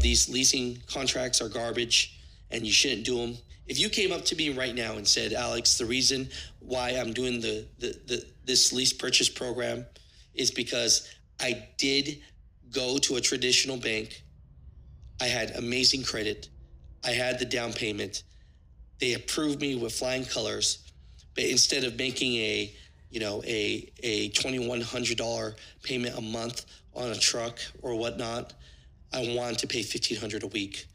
these leasing contracts are garbage and you shouldn't do them. If you came up to me right now and said, Alex, the reason why I'm doing this lease purchase program is because I did go to a traditional bank. I had amazing credit. I had the down payment. They approved me with flying colors. But instead of making a $2,100 payment a month on a truck or whatnot, I wanted to pay $1,500 a week.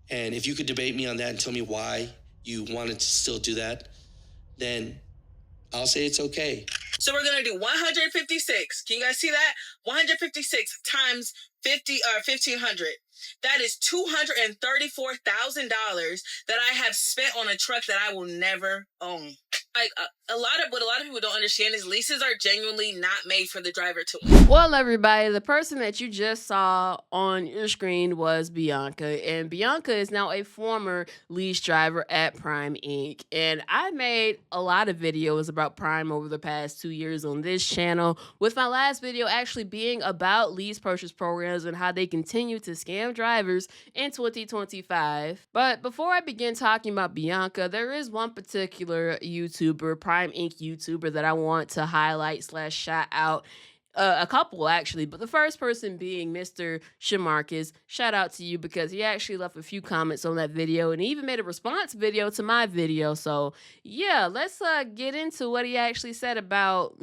And if you could debate me on that and tell me why you wanted to still do that, then I'll say it's okay. So we're going to do 156. Can you guys see that? 156 times 1,500. That is $234,000 that I have spent on a truck that I will never own. Like what a lot of people don't understand is leases are genuinely not made for the driver to own. Well, everybody, the person that you just saw on your screen was Bianca, and Bianca is now a former lease driver at Prime Inc. And I made a lot of videos about Prime over the past 2 years on this channel, with my last video actually being about lease purchase programs and how they continue to scam drivers in 2025. But before I begin talking about Bianca, there is one particular YouTuber, Prime Inc. YouTuber, that I want to highlight / shout out. A couple actually, but the first person being Mr. Shamarcus. Shout out to you because he actually left a few comments on that video and he even made a response video to my video. So yeah, let's get into what he actually said about,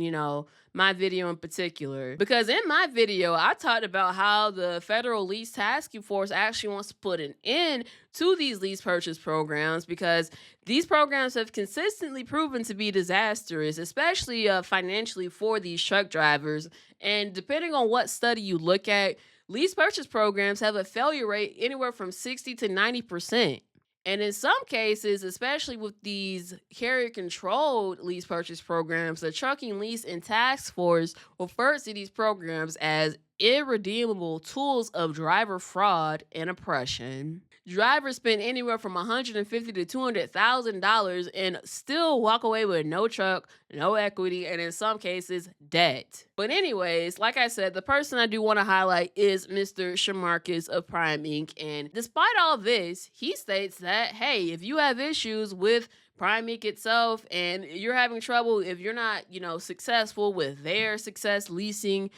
my video in particular. Because in my video, I talked about how the Federal Lease Task Force actually wants to put an end to these lease purchase programs because these programs have consistently proven to be disastrous, especially financially for these truck drivers. And depending on what study you look at, lease purchase programs have a failure rate anywhere from 60 to 90%. And in some cases, especially with these carrier-controlled lease purchase programs, the Trucking Lease and Task Force refers to these programs as irredeemable tools of driver fraud and oppression. Drivers spend anywhere from $150,000 to $200,000 and still walk away with no truck, no equity, and in some cases, debt. But anyways, like I said, the person I do want to highlight is Mr. Shamarcus of Prime Inc. And despite all this, he states that, hey, if you have issues with Prime Inc. itself and you're having trouble, if you're not, successful with their success leasing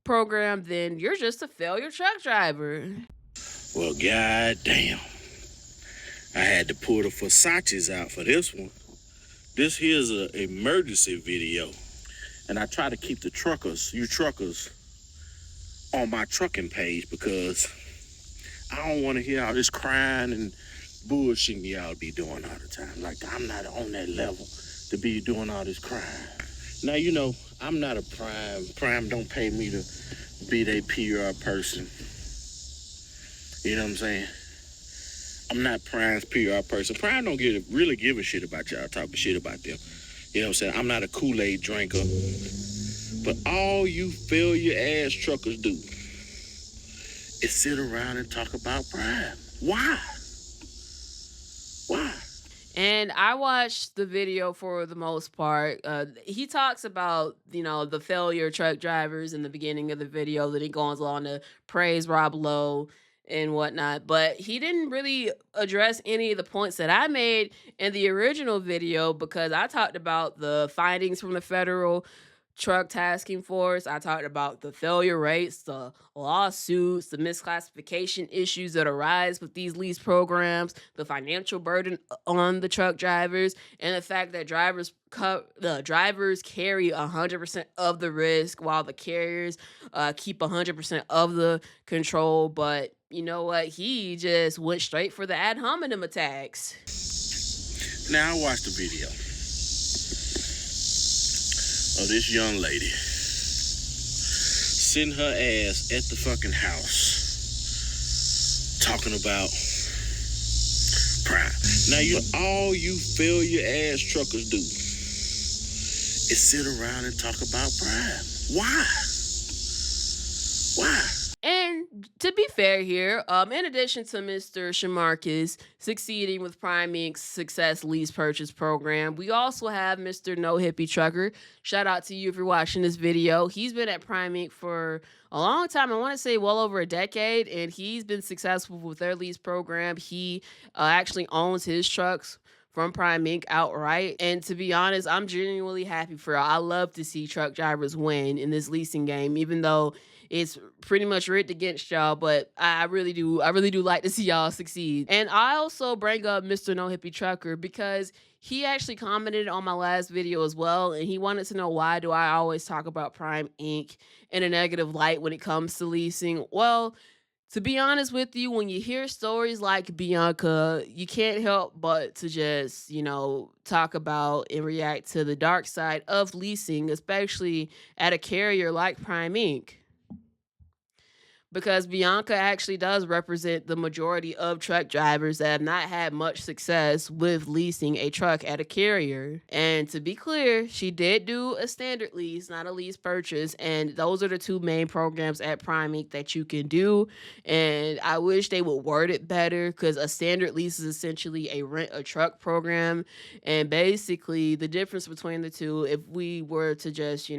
program, then you're just a failure truck driver. Well, goddamn. I had to pull the Versace's out for this one. This here's an emergency video. And I try to keep the you truckers, on my trucking page because I don't want to hear all this crying and bullshitting y'all be doing all the time. Like, I'm not on that level to be doing all this crying. Now, I'm not a Prime. Prime don't pay me to be their PR person. You know what I'm saying? I'm not Prime's PR person. Prime don't really give a shit about y'all talking shit about them. You know what I'm saying? I'm not a Kool-Aid drinker. But all you failure-ass truckers do is sit around and talk about Prime. Why? Why? And I watched the video for the most part. He talks about, the failure truck drivers in the beginning of the video. Then he goes on to praise Rob Lowe and whatnot, but he didn't really address any of the points that I made in the original video because I talked about the findings from the Federal Truck Tasking Force. I talked about the failure rates, the lawsuits, the misclassification issues that arise with these lease programs, the financial burden on the truck drivers, and the fact that the drivers carry 100% of the risk while the carriers keep 100% of the control. But you know what? He just went straight for the ad hominem attacks. Now I watched the video of this young lady sitting her ass at the fucking house talking about Prime. Now all you failure ass truckers do is sit around and talk about Prime. Why? And to be fair here, in addition to Mr. Shamarcus succeeding with Prime Inc.'s Success Lease Purchase Program, we also have Mr. No Hippie Trucker. Shout out to you if you're watching this video. He's been at Prime Inc. for a long time. I want to say well over a decade, and he's been successful with their lease program. He actually owns his trucks from Prime Inc. outright. And to be honest, I'm genuinely happy for her. I love to see truck drivers win in this leasing game, even though it's pretty much rigged against y'all, but I really do like to see y'all succeed. And I also bring up Mr. No Hippie Trucker because he actually commented on my last video as well, and he wanted to know, why do I always talk about Prime Inc. in a negative light when it comes to leasing? Well, to be honest with you, when you hear stories like Bianca, you can't help but to just, talk about and react to the dark side of leasing, especially at a carrier like Prime Inc. Because Bianca actually does represent the majority of truck drivers that have not had much success with leasing a truck at a carrier. And to be clear, she did do a standard lease, not a lease purchase. And those are the two main programs at Prime Inc. that you can do. And I wish they would word it better, because a standard lease is essentially a rent a truck program. And basically the difference between the two, if we were to just,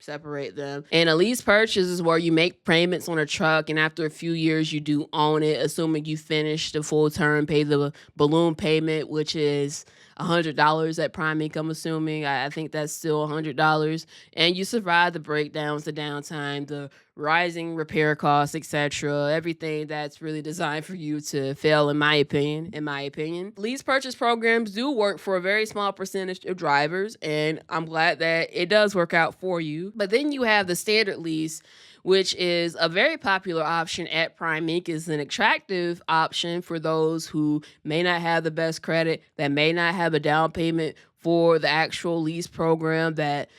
separate them. And a lease purchase is where you make payments on a truck, and after a few years you do own it, assuming you finish the full term, pay the balloon payment, which is $100 at Prime Inc. I'm assuming. I think that's still $100, and you survive the breakdowns, the downtime, the rising repair costs, etc. Everything that's really designed for you to fail, in my opinion. Lease purchase programs do work for a very small percentage of drivers, and I'm glad that it does work out for you. But then you have the standard lease, which is a very popular option at Prime Inc. Is an attractive option for those who may not have the best credit, that may not have a down payment for the actual lease program, that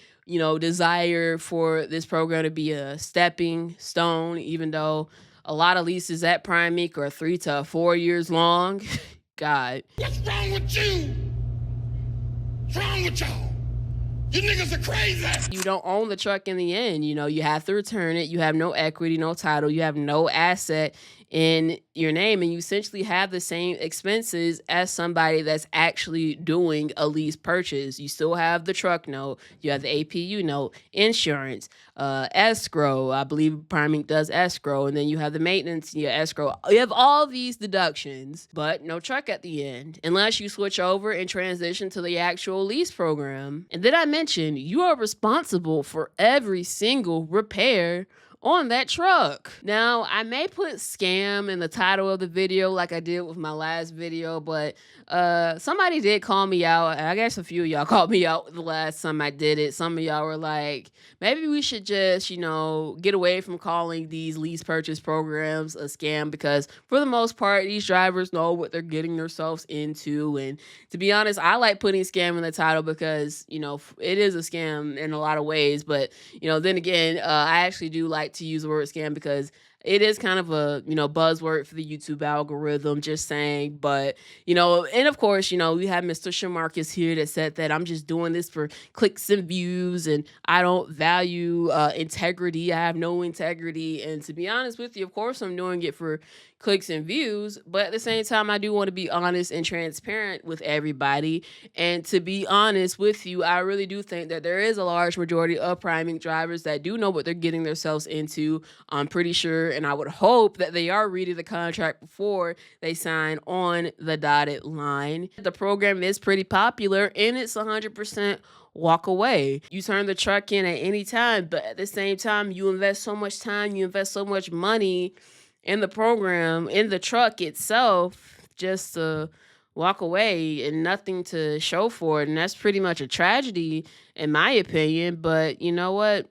desire for this program to be a stepping stone, even though a lot of leases at Prime Inc. are 3 to 4 years long. God. What's wrong with you? What's wrong with y'all? You niggas are crazy. You don't own the truck in the end. You have to return it. You have no equity, no title. You have no asset in your name, and you essentially have the same expenses as somebody that's actually doing a lease purchase. You still have the truck note, you have the APU note, insurance, escrow. I believe Prime Inc. does escrow, and then you have the maintenance, your escrow. You have all these deductions, but no truck at the end, unless you switch over and transition to the actual lease program. And then I mentioned you are responsible for every single repair on that truck. Now, I may put scam in the title of the video like I did with my last video, but somebody did call me out. I guess a few of y'all called me out the last time I did it. Some of y'all were like, maybe we should just, get away from calling these lease purchase programs a scam, because for the most part, these drivers know what they're getting themselves into. And to be honest, I like putting scam in the title because, it is a scam in a lot of ways. But, then again, I actually do like to use the word scam because it is kind of a, buzzword for the YouTube algorithm, just saying. But, and of course, we have Mr. Shamarcus here that said that I'm just doing this for clicks and views, and I don't value integrity. I have no integrity. And to be honest with you, of course, I'm doing it for clicks and views, but at the same time, I do want to be honest and transparent with everybody. And to be honest with you, I really do think that there is a large majority of Prime Inc. drivers that do know what they're getting themselves into. I'm pretty sure, and I would hope that they are reading the contract before they sign on the dotted line. The program is pretty popular, and it's 100% walk away. You turn the truck in at any time, but at the same time, you invest so much time, you invest so much money in the program, in the truck itself, just to walk away and nothing to show for it. And that's pretty much a tragedy, in my opinion. But you know what?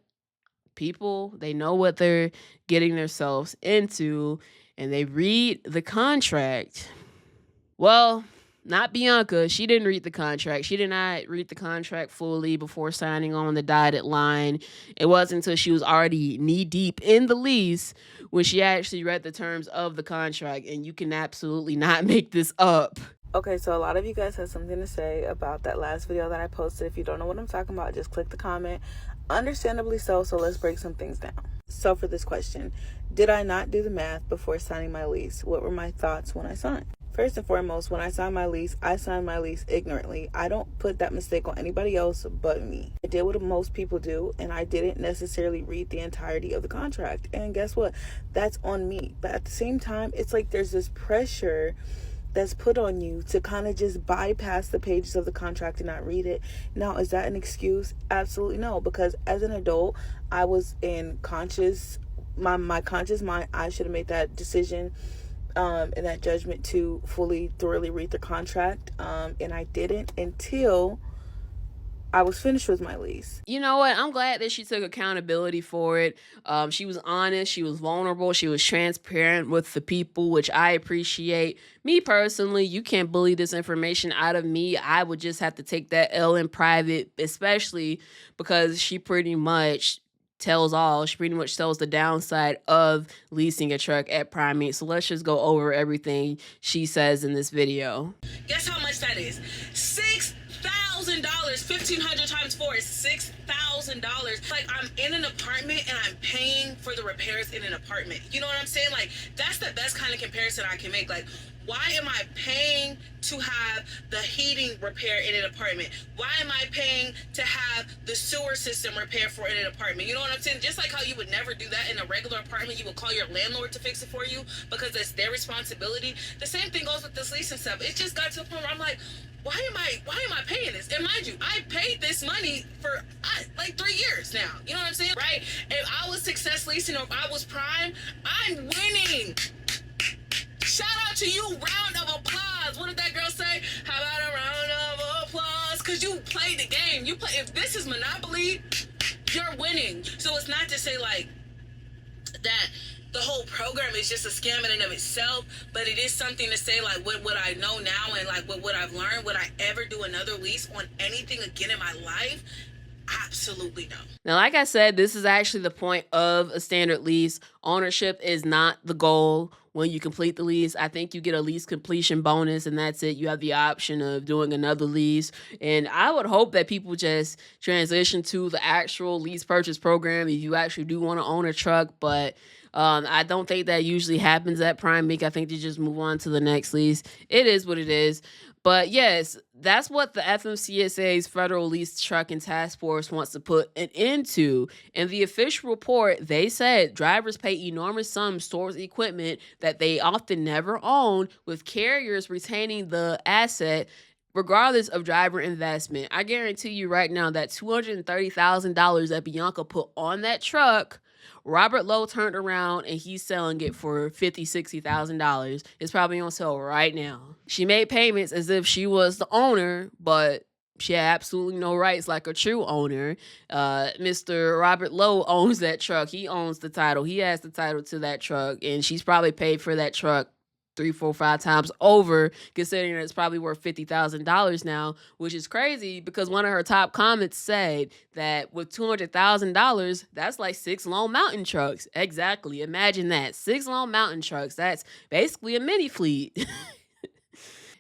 People, they know what they're getting themselves into, and they read the contract. Well, not Bianca. She didn't read the contract. She did not read the contract fully before signing on the dotted line. It wasn't until she was already knee-deep in the lease when she actually read the terms of the contract, and you can absolutely not make this up. Okay, so a lot of you guys have something to say about that last video that I posted. If you don't know what I'm talking about, just click the comment. Understandably so let's break some things down. So for this question, did I not do the math before signing my lease? What were my thoughts when I signed? First and foremost, when I signed my lease ignorantly. I don't put that mistake on anybody else but me. I did what most people do, and I didn't necessarily read the entirety of the contract. And guess what? That's on me. But at the same time, it's like there's this pressure that's put on you to kind of just bypass the pages of the contract and not read it. Now, is that an excuse? Absolutely no, because as an adult, I was in my conscious mind, I should have made that decision and that judgment to thoroughly read the contract, and I didn't until I was finished with my lease. You know what? I'm glad that she took accountability for it. She was honest, she was vulnerable, she was transparent with the people, which I appreciate. Me personally, you can't bully this information out of me. I would just have to take that L in private, especially because she pretty much tells the downside of leasing a truck at Prime Inc. So let's just go over everything she says in this video. Guess how much that is? $6,000. 1,500 times 4 is $6,000. Like, I'm in an apartment and I'm paying for the repairs in an apartment. You know what I'm saying? Like, that's the best kind of comparison I can make. Like, why am I paying to have the heating repair in an apartment? Why am I paying to have the sewer system repair for in an apartment? You know what I'm saying? Just like how you would never do that in a regular apartment, you would call your landlord to fix it for you because that's their responsibility. The same thing goes with this leasing stuff. It just got to a point where I'm like, why am I paying this? And mind you, I paid this money for like 3 years now. You know what I'm saying? Right? If I was Success Leasing or if I was Prime, I'm winning. Shout out to you, round of applause. What did that girl say? How about a round of applause? Because you played the game. If this is Monopoly, you're winning. So it's not to say like that the whole program is just a scam in and of itself, but it is something to say like what I know now and like what I've learned. Would I ever do another lease on anything again in my life? Absolutely no. Now, like I said, this is actually the point of a standard lease. Ownership is not the goal when you complete the lease. I think you get a lease completion bonus and that's it. You have the option of doing another lease. And I would hope that people just transition to the actual lease purchase program if you actually do want to own a truck. But I don't think that usually happens at Prime Inc. I think they just move on to the next lease. It is what it is. But yes, that's what the FMCSA's Federal Lease Trucking Task Force wants to put an end to. In the official report, they said drivers pay enormous sums towards equipment that they often never own, with carriers retaining the asset regardless of driver investment. I guarantee you right now that $230,000 that Bianca put on that truck, Robert Lowe turned around and he's selling it for $50,000, $60,000. It's probably on sale right now. She made payments as if she was the owner, but she had absolutely no rights like a true owner. Mr. Robert Lowe owns that truck. He owns the title. He has the title to that truck, and she's probably paid for that truck 3, 4, 5 times over, considering that it's probably worth $50,000 now, which is crazy because one of her top comments said that with $200,000, that's like 6 Lone Mountain trucks. Exactly. Imagine that. 6 Lone Mountain trucks. That's basically a mini fleet.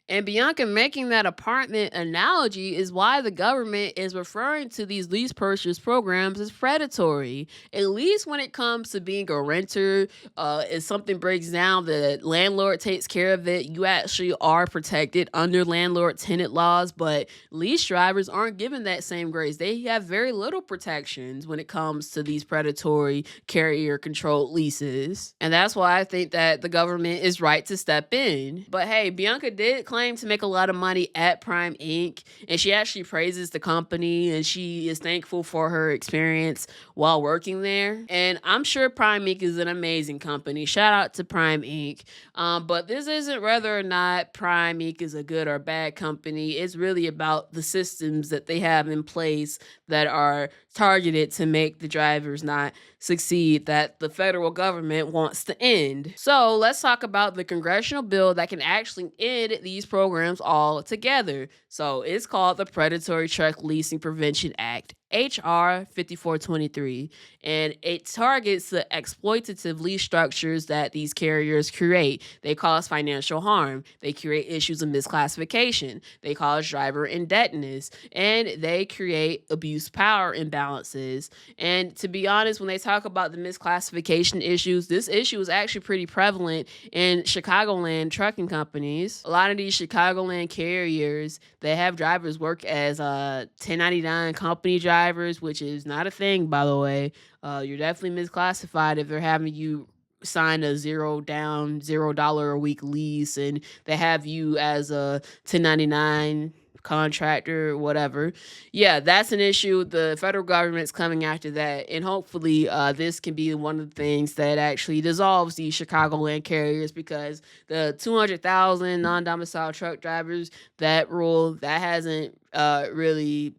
And Bianca making that apartment analogy is why the government is referring to these lease purchase programs as predatory. At least when it comes to being a renter, if something breaks down, the landlord takes care of it. You actually are protected under landlord-tenant laws, but lease drivers aren't given that same grace. They have very little protections when it comes to these predatory carrier-controlled leases. And that's why I think that the government is right to step in. But hey, Bianca did claim to make a lot of money at Prime Inc. and she actually praises the company and she is thankful for her experience while working there. And I'm sure Prime Inc. is an amazing company. Shout out to Prime Inc. But this isn't whether or not Prime Inc. is a good or bad company. It's really about the systems that they have in place that are targeted to make the drivers not succeed, that the federal government wants to end. So let's talk about the congressional bill that can actually end these programs all together. So it's called the Predatory Truck Leasing Prevention Act, HR 5423, and it targets the exploitative lease structures that these carriers create. They cause financial harm. They create issues of misclassification. They cause driver indebtedness, and they create abuse power imbalances. And to be honest, when they talk about the misclassification issues, this issue is actually pretty prevalent in Chicagoland trucking companies. A lot of these Chicagoland carriers, they have drivers work as 1099 company drivers, which is not a thing, by the way. You're definitely misclassified if they're having you sign a $0 a week lease and they have you as a 1099 contractor, whatever. Yeah, that's an issue. The federal government's coming after that, and hopefully this can be one of the things that actually dissolves these Chicagoland carriers, because the 200,000 non-domicile truck drivers, that rule, that hasn't really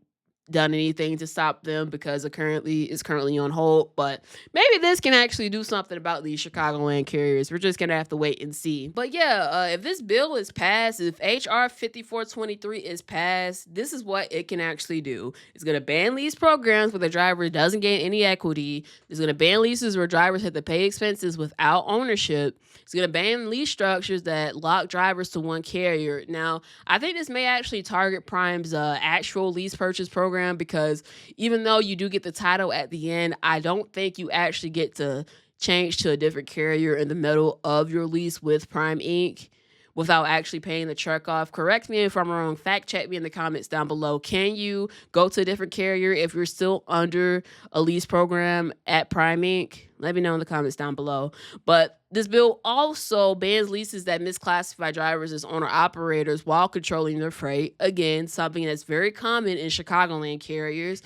done anything to stop them, because it's currently on hold. But maybe this can actually do something about these Chicagoland carriers. We're just gonna have to wait and see. But yeah, if this bill is passed, if HR 5423 is passed, this is what it can actually do. It's gonna ban lease programs where the driver doesn't gain any equity. It's gonna ban leases where drivers have to pay expenses without ownership. It's gonna ban lease structures that lock drivers to one carrier. Now, I think this may actually target Prime's actual lease purchase program, because even though you do get the title at the end, I don't think you actually get to change to a different carrier in the middle of your lease with Prime Inc. without actually paying the truck off. Correct me if I'm wrong. Fact check me in the comments down below. Can you go to a different carrier if you're still under a lease program at Prime Inc.? Let me know in the comments down below. But this bill also bans leases that misclassify drivers as owner-operators while controlling their freight. Again, something that's very common in Chicagoland carriers.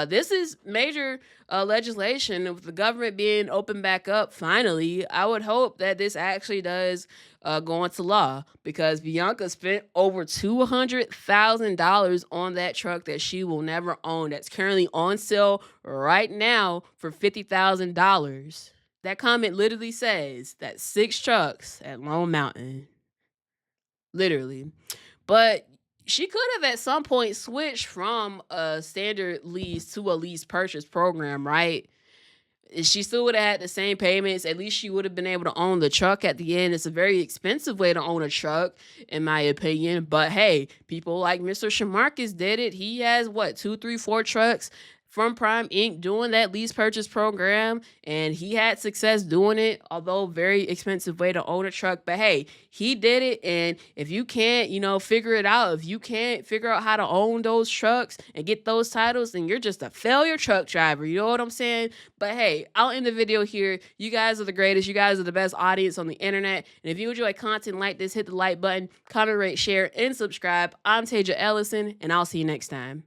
This is major legislation. With the government being opened back up, finally, I would hope that this actually does go into law, because Bianca spent over $200,000 on that truck that she will never own, that's currently on sale right now for $50,000. That comment literally says that 6 trucks at Lone Mountain. Literally. But she could have at some point switched from a standard lease to a lease purchase program, right? She still would have had the same payments. At least she would have been able to own the truck at the end. It's a very expensive way to own a truck, in my opinion. But hey, people like Mr. Shamarcus did it. He has 2, 3, 4 trucks from Prime Inc. doing that lease purchase program, and he had success doing it, although very expensive way to own a truck. But hey, he did it, and if you can't, figure it out, if you can't figure out how to own those trucks and get those titles, then you're just a failure truck driver. You know what I'm saying? But hey, I'll end the video here. You guys are the greatest. You guys are the best audience on the internet. And if you enjoy content like this, hit the like button, comment, rate, share, and subscribe. I'm Taja Ellison, and I'll see you next time.